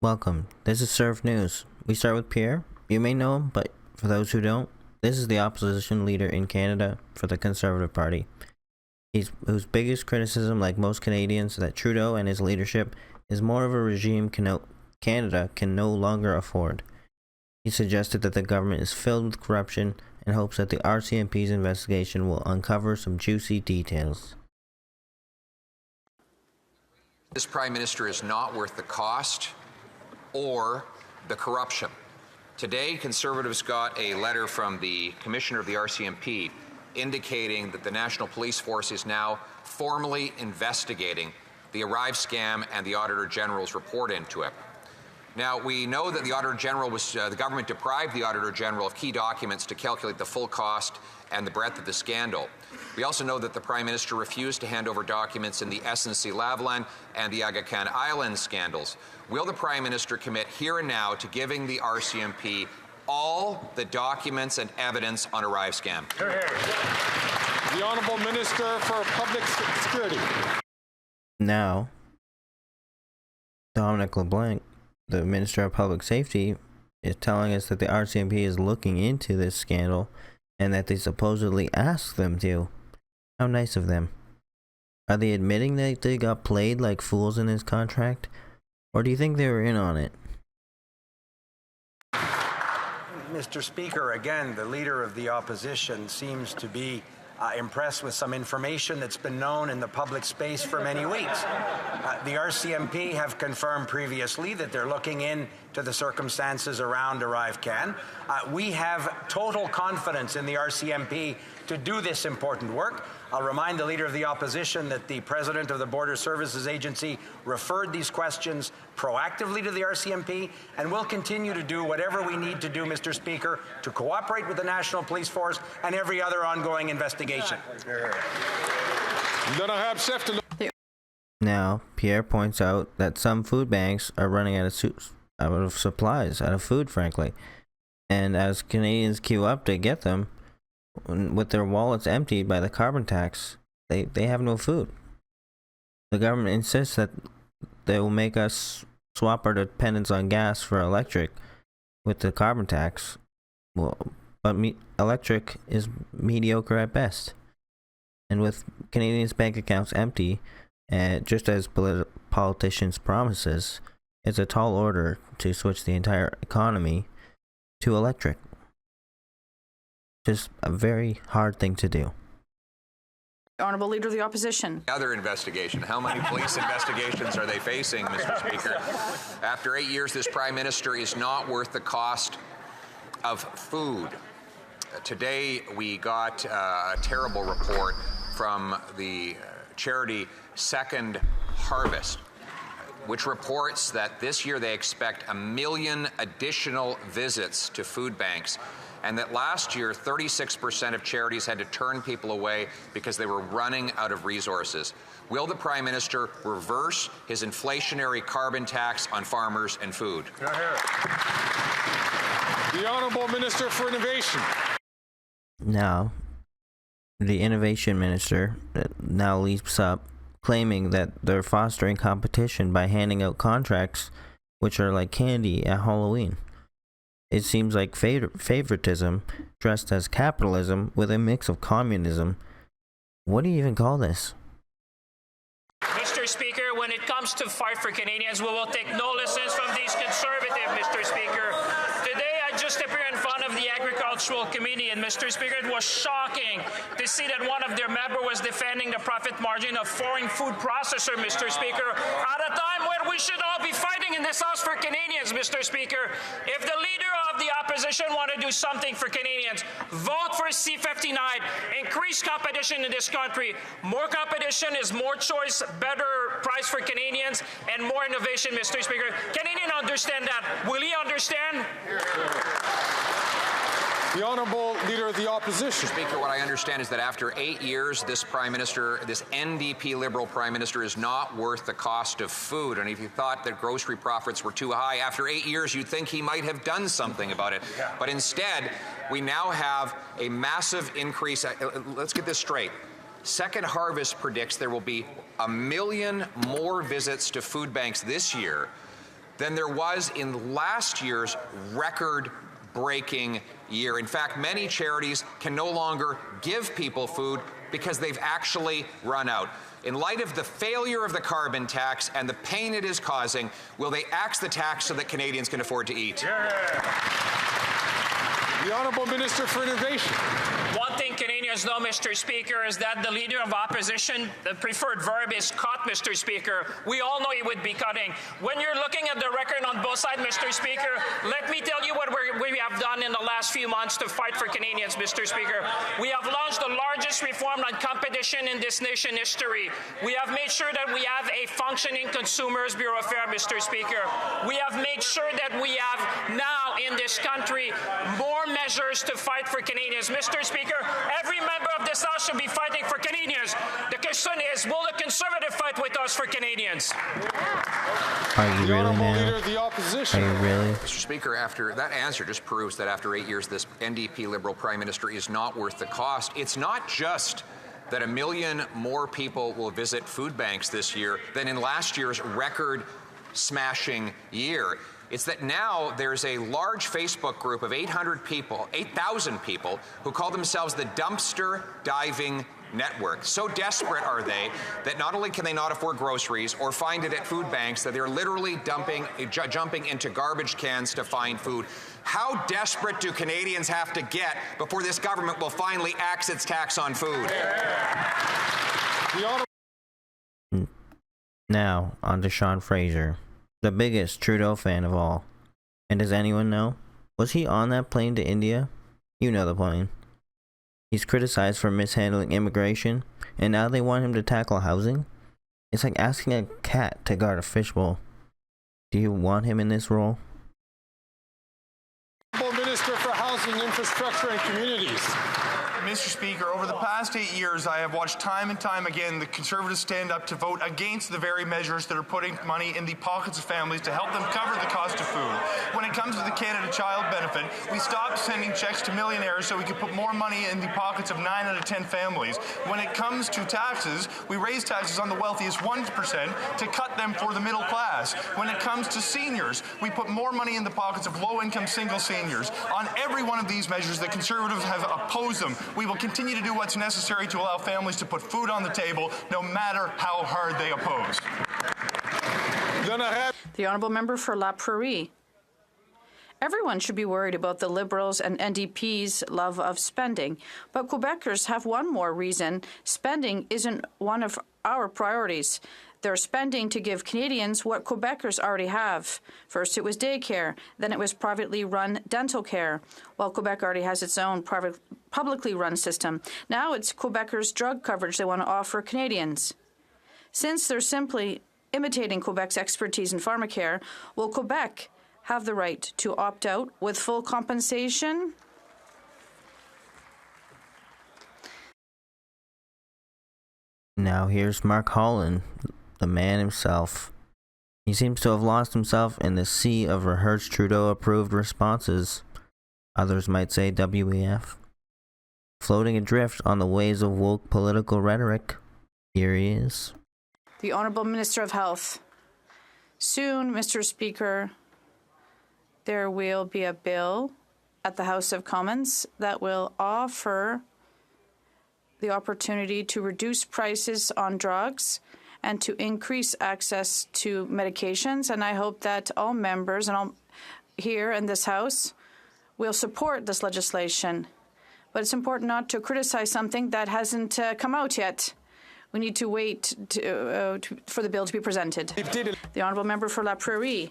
Welcome. This is Surf News. We start with Pierre. You may know him, but for those who don't, this is the opposition leader in Canada for the Conservative Party. Whose biggest criticism, like most Canadians, that Trudeau and his leadership is more of a regime Canada can no longer afford. He suggested that the government is filled with corruption and hopes that the RCMP's investigation will uncover some juicy details. This Prime Minister is not worth the cost or the corruption. Today, Conservatives got a letter from the Commissioner of the RCMP indicating that the National Police Force is now formally investigating the ArriveScam and the Auditor General's report into it. Now, we know that the Auditor General the government deprived the Auditor General of key documents to calculate the full cost and the breadth of the scandal. We also know that the Prime Minister refused to hand over documents in the SNC-Lavalin and the ArriveCan Island scandals. Will the Prime Minister commit here and now to giving the RCMP all the documents and evidence on ArriveScam? The Honourable Minister for Public Security. Now, Dominic Leblanc, the Minister of Public Safety, is telling us that the RCMP is looking into this scandal and that they supposedly asked them to. How nice of them. Are they admitting that they got played like fools in this contract? Or do you think they were in on it? Mr. Speaker, again, the Leader of the Opposition seems to be impressed with some information that's been known in the public space for many weeks. The RCMP have confirmed previously that they're looking into the circumstances around ArriveCan. We have total confidence in the RCMP to do this important work. I'll remind the Leader of the Opposition that the President of the Border Services Agency referred these questions proactively to the RCMP, and we'll continue to do whatever we need to do, Mr. Speaker, to cooperate with the National Police Force and every other ongoing investigation. Now, Pierre points out that some food banks are running out of supplies, out of food, frankly. And as Canadians queue up to get them, with their wallets emptied by the carbon tax, they have no food. The government insists that they will make us swap our dependence on gas for electric with the carbon tax. Well, but electric is mediocre at best. And with Canadians' bank accounts empty, just as politicians' promises, it's a tall order to switch the entire economy to electric. Just a very hard thing to do. Honourable Leader of the Opposition. Other investigation. How many police investigations are they facing, Mr. Speaker? After 8 years, this Prime Minister is not worth the cost of food. Today, we got a terrible report from the charity Second Harvest, which reports that this year they expect 1 million additional visits to food banks, and that last year 36% of charities had to turn people away because they were running out of resources. Will the Prime Minister reverse his inflationary carbon tax on farmers and food? The Honourable Minister for Innovation. Now, the Innovation Minister now leaps up, claiming that they're fostering competition by handing out contracts which are like candy at Halloween. It seems like favoritism dressed as capitalism with a mix of communism. What do you even call this? Mr. Speaker, when it comes to fight for Canadians, we will take no lessons from these conservatives, Mr. Speaker. Today, I just appeared in front of the Agricultural Committee, and Mr. Speaker, it was shocking to see that one of their members was defending the profit margin of foreign food processor, Mr. Speaker, at a time when we should all be fighting in this House for Canadians, Mr. Speaker. If the Leader of the Opposition want to do something for Canadians, vote for C-59, increase competition in this country. More competition is more choice, better price for Canadians, and more innovation, Mr. Speaker. Canadians understand that. Will he understand? The Honourable Leader of the Opposition. Speaker, what I understand is that after 8 years, this Prime Minister, this NDP Liberal Prime Minister, is not worth the cost of food. And if you thought that grocery profits were too high, after 8 years, you'd think he might have done something about it. But instead, we now have a massive increase. Let's get this straight. Second Harvest predicts there will be 1 million more visits to food banks this year than there was in last year's record-breaking year. In fact, many charities can no longer give people food because they've actually run out. In light of the failure of the carbon tax and the pain it is causing, will they axe the tax so that Canadians can afford to eat? The Honourable Minister for Innovation. One thing Canadians know, Mr. Speaker, is that the Leader of Opposition, the preferred verb is cut, Mr. Speaker. We all know he would be cutting. When you're looking at the record on both sides, Mr. Speaker, let me tell you what we have done in the last few months to fight for Canadians, Mr. Speaker. We have launched the largest reform on competition in this nation history. We have made sure that we have a functioning Consumers Bureau of Affairs, Mr. Speaker. We have made sure that we have now in this country more measures to fight for Canadians. Mr. Speaker, every member of this House should be fighting for Canadians. The question is, will the Conservative fight with us for Canadians? Are you The really, Honourable man? Leader of the Opposition. Are you really? Mr. Speaker, after that answer just proves that after 8 years, this NDP Liberal Prime Minister is not worth the cost. It's not just that 1 million more people will visit food banks this year than in last year's record-smashing year. It's that now there's a large Facebook group of 800 people, 8,000 people, who call themselves the Dumpster Diving Network. So desperate are they that not only can they not afford groceries or find it at food banks, that they're literally jumping into garbage cans to find food. How desperate do Canadians have to get before this government will finally axe its tax on food? Now, on to Sean Fraser, the biggest Trudeau fan of all. And does anyone know? Was he on that plane to India? You know the plane. He's criticized for mishandling immigration, and now they want him to tackle housing? It's like asking a cat to guard a fishbowl. Do you want him in this role? Minister for Housing, Infrastructure and Communities. Mr. Speaker, over the past 8 years, I have watched time and time again the Conservatives stand up to vote against the very measures that are putting money in the pockets of families to help them cover the cost of food. When it comes to the Canada Child Benefit, we stopped sending checks to millionaires so we could put more money in the pockets of 9 out of 10 families. When it comes to taxes, we raise taxes on the wealthiest 1% to cut them for the middle class. When it comes to seniors, we put more money in the pockets of low-income single seniors. On every one of these measures, the Conservatives have opposed them. We will continue to do what's necessary to allow families to put food on the table, no matter how hard they oppose. The Honourable Member for La Prairie. Everyone should be worried about the Liberals and NDP's love of spending, but Quebecers have one more reason. Spending isn't one of our priorities. They're spending to give Canadians what Quebecers already have. First it was daycare, then it was privately run dental care, while Quebec already has its own publicly run system. Now it's Quebecers' drug coverage they want to offer Canadians. Since they're simply imitating Quebec's expertise in pharmacare, will Quebec have the right to opt out with full compensation? Now here's Mark Holland, the man himself. He seems to have lost himself in the sea of rehearsed Trudeau-approved responses. Others might say WEF. Floating adrift on the waves of woke political rhetoric. Here he is. The Honourable Minister of Health. Soon, Mr. Speaker, there will be a bill at the House of Commons that will offer the opportunity to reduce prices on drugs and to increase access to medications. And I hope that all members and all here in this House will support this legislation. But it's important not to criticize something that hasn't come out yet. We need to wait for the bill to be presented. The Honourable Member for La Prairie.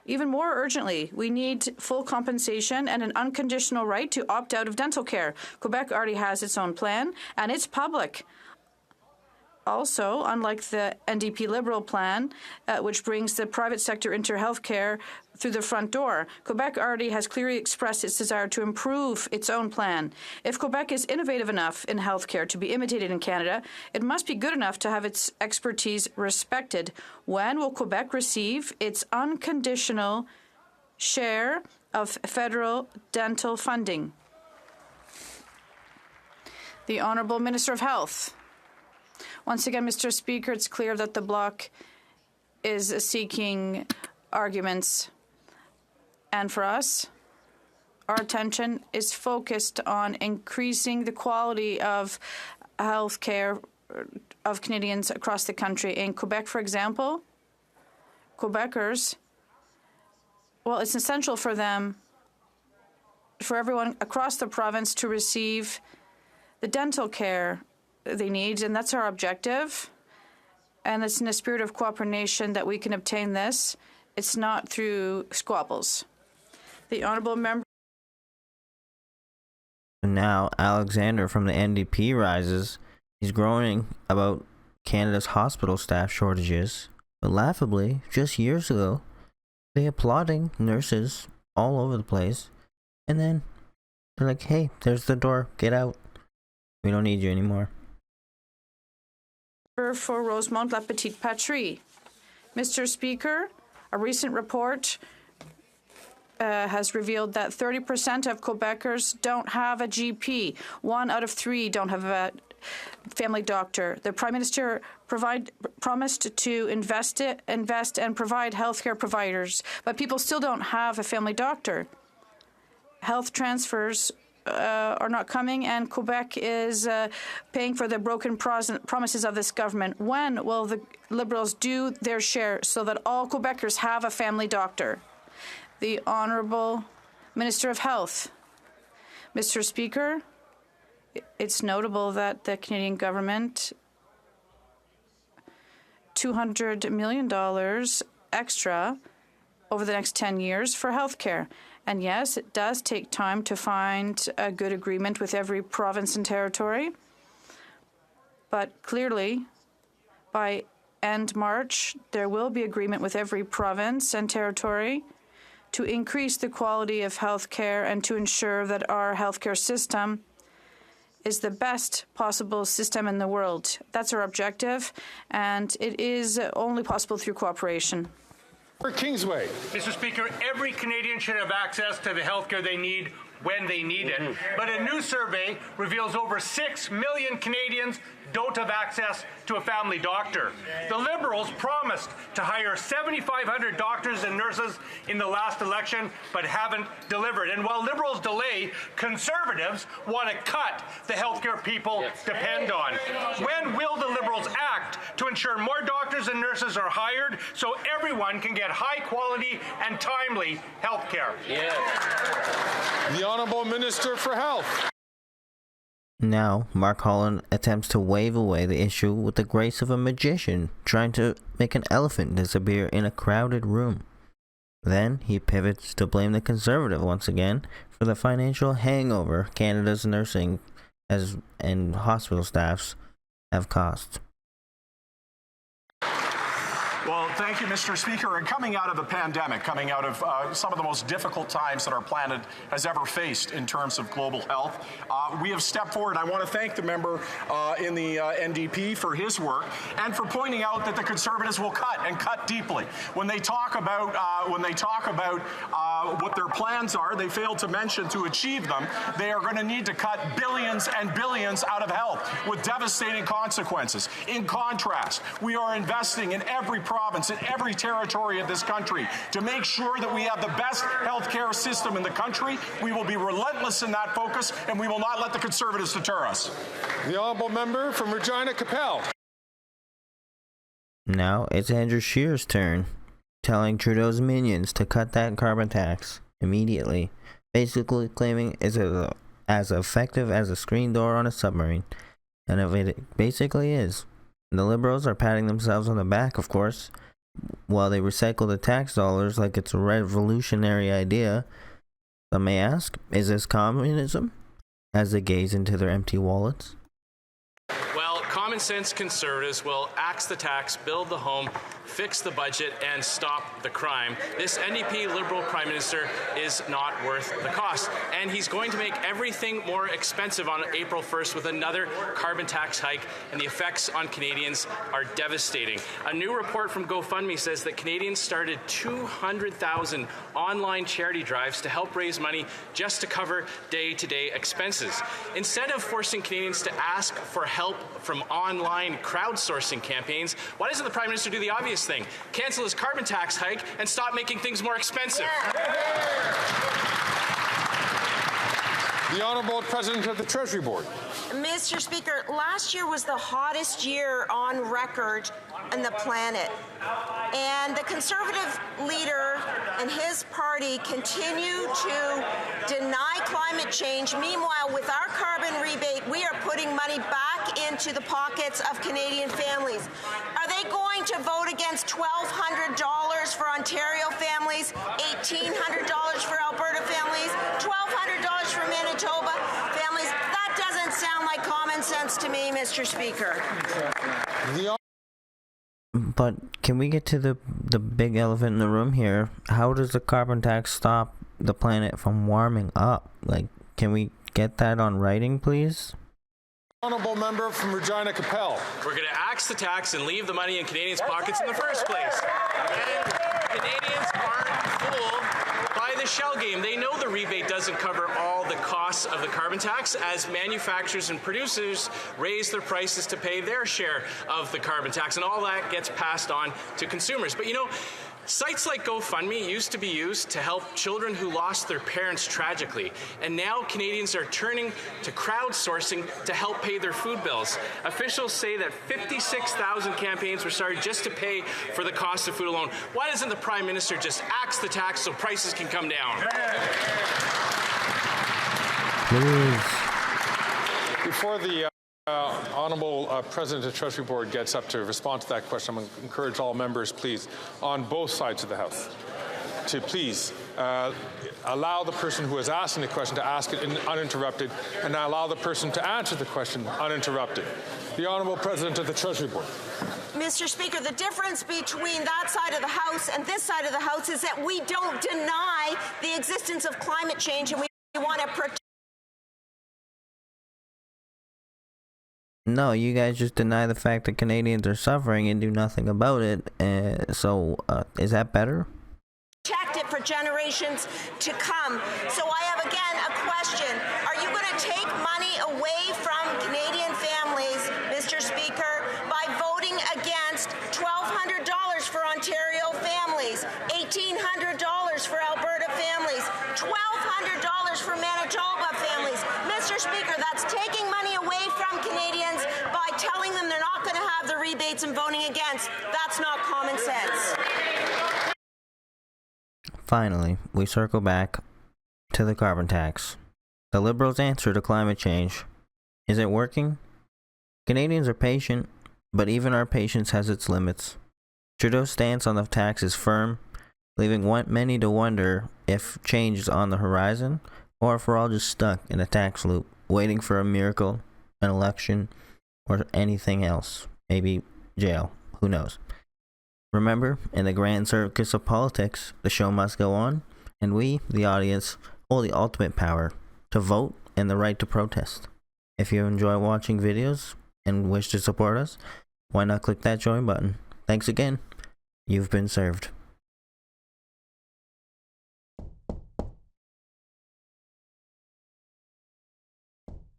Even more urgently, we need full compensation and an unconditional right to opt out of dental care. Quebec already has its own plan, and it's public. Also, unlike the NDP Liberal plan, which brings the private sector into healthcare through the front door, Quebec already has clearly expressed its desire to improve its own plan. If Quebec is innovative enough in healthcare to be imitated in Canada, it must be good enough to have its expertise respected. When will Quebec receive its unconditional share of federal dental funding? The Honourable Minister of Health. Once again, Mr. Speaker, it's clear that the Bloc is seeking arguments. And for us, our attention is focused on increasing the quality of health care of Canadians across the country. In Quebec, for example, Quebecers, well, it's essential for them, for everyone across the province to receive the dental care they need, and that's our objective. And it's in a spirit of cooperation that we can obtain this. It's not through squabbles. The honourable member. Now, Alexander from the NDP rises. He's groaning about Canada's hospital staff shortages. But laughably, just years ago, they applauding nurses all over the place. And then they're like, hey, there's the door. Get out. We don't need you anymore. For Rosemont La Petite Patrie. Mr. Speaker, a recent report has revealed that 30% of Quebecers don't have a GP. 1 out of 3 don't have a family doctor. The Prime Minister promised to invest and provide healthcare providers, but people still don't have a family doctor. Health transfers are not coming, and Quebec is paying for the broken promises of this government. When will the Liberals do their share so that all Quebecers have a family doctor? The Honourable Minister of Health. Mr. Speaker, it's notable that the Canadian government $200 million extra over the next 10 years for health care. And yes, it does take time to find a good agreement with every province and territory. But clearly, by end March, there will be agreement with every province and territory to increase the quality of health care and to ensure that our healthcare system is the best possible system in the world. That's our objective, and it is only possible through cooperation. For Kingsway. Mr. Speaker, every Canadian should have access to the health care they need when they need it. But a new survey reveals over 6 million Canadians don't have access to a family doctor. The Liberals promised to hire 7,500 doctors and nurses in the last election, but haven't delivered. And while Liberals delay, Conservatives want to cut the healthcare people depend on. When will the Liberals act to ensure more doctors and nurses are hired so everyone can get high-quality and timely healthcare? The Honourable Minister for Health. Now, Mark Holland attempts to wave away the issue with the grace of a magician trying to make an elephant disappear in a crowded room. Then he pivots to blame the Conservative once again for the financial hangover Canada's nursing and hospital staffs have caused. Well, thank you, Mr. Speaker. And coming out of the pandemic, coming out of some of the most difficult times that our planet has ever faced in terms of global health, we have stepped forward. I want to thank the member in the NDP for his work and for pointing out that the Conservatives will cut and cut deeply. When they talk about what their plans are, they fail to mention to achieve them. They are going to need to cut billions and billions out of health with devastating consequences. In contrast, we are investing in every province, in every territory of this country to make sure that we have the best healthcare system in the country. We will be relentless in that focus, and we will not let the Conservatives deter us. The Honourable Member from Regina Capel. Now it's Andrew Scheer's turn, telling Trudeau's minions to cut that carbon tax immediately, basically claiming it's as effective as a screen door on a submarine. And it basically is. The Liberals are patting themselves on the back, of course, while they recycle the tax dollars like it's a revolutionary idea. Some may ask, is this communism? As they gaze into their empty wallets. Well, common sense Conservatives will axe the tax, build the home, fix the budget, and stop the crime. This NDP Liberal Prime Minister is not worth the cost. And he's going to make everything more expensive on April 1st with another carbon tax hike, and the effects on Canadians are devastating. A new report from GoFundMe says that Canadians started 200,000 online charity drives to help raise money just to cover day-to-day expenses. Instead of forcing Canadians to ask for help from online crowdsourcing campaigns, why doesn't the Prime Minister do the obvious thing? Cancel his carbon tax hike and stop making things more expensive. The Honourable President of the Treasury Board. Mr. Speaker, last year was the hottest year on record on the planet. And the Conservative leader and his party continue to deny climate change. Meanwhile, with our carbon rebate, we are putting money back into the pockets of Canadian families. Are they going to vote against $1,200 for Ontario families, $1,800 for Alberta families, $1,200 for Manitoba families? That doesn't sound like common sense to me, Mr. Speaker. But can we get to the big elephant in the room here? How does the carbon tax stop the planet from warming up? Like, can we get that on writing, please? Honourable member from Regina Capel. We're going to axe the tax and leave the money in Canadians' pockets in the first place. And Canadians aren't fooled by the shell game. They know the rebate doesn't cover all the costs of the carbon tax as manufacturers and producers raise their prices to pay their share of the carbon tax, and all that gets passed on to consumers. But you know, sites like GoFundMe used to be used to help children who lost their parents tragically, and now Canadians are turning to crowdsourcing to help pay their food bills. Officials say that 56,000 campaigns were started just to pay for the cost of food alone. Why doesn't the Prime Minister just axe the tax so prices can come down? Please. Before the Honourable President of the Treasury Board gets up to respond to that question, I'm going to encourage all members, please, on both sides of the House, to please allow the person who is asking the question to ask it uninterrupted, and allow the person to answer the question uninterrupted. The Honourable President of the Treasury Board. Mr. Speaker, the difference between that side of the House and this side of the House is that we don't deny the existence of climate change, and we want to protect. No, you guys just deny the fact that Canadians are suffering and do nothing about it. So, is that better? Protect it for generations to come. So I have again a question. Are you going to take money away from Canadian families, Mr. Speaker, by voting against $1,200 for Ontario families, $1,800 for Alberta families, $1,200 for Manitoba families? Mr. Speaker, that's taking money away from Canadians by telling them they're not going to have the rebates and voting against. That's not common sense. Finally, we circle back to the carbon tax. The Liberals' answer to climate change. Is it working? Canadians are patient, but even our patience has its limits. Trudeau's stance on the tax is firm, leaving many to wonder if change is on the horizon, or if we're all just stuck in a tax loop, waiting for a miracle, an election, or anything else. Maybe jail. Who knows? Remember, in the grand circus of politics, the show must go on, and we, the audience, hold the ultimate power to vote and the right to protest. If you enjoy watching videos and wish to support us, why not click that join button? Thanks again. You've been served.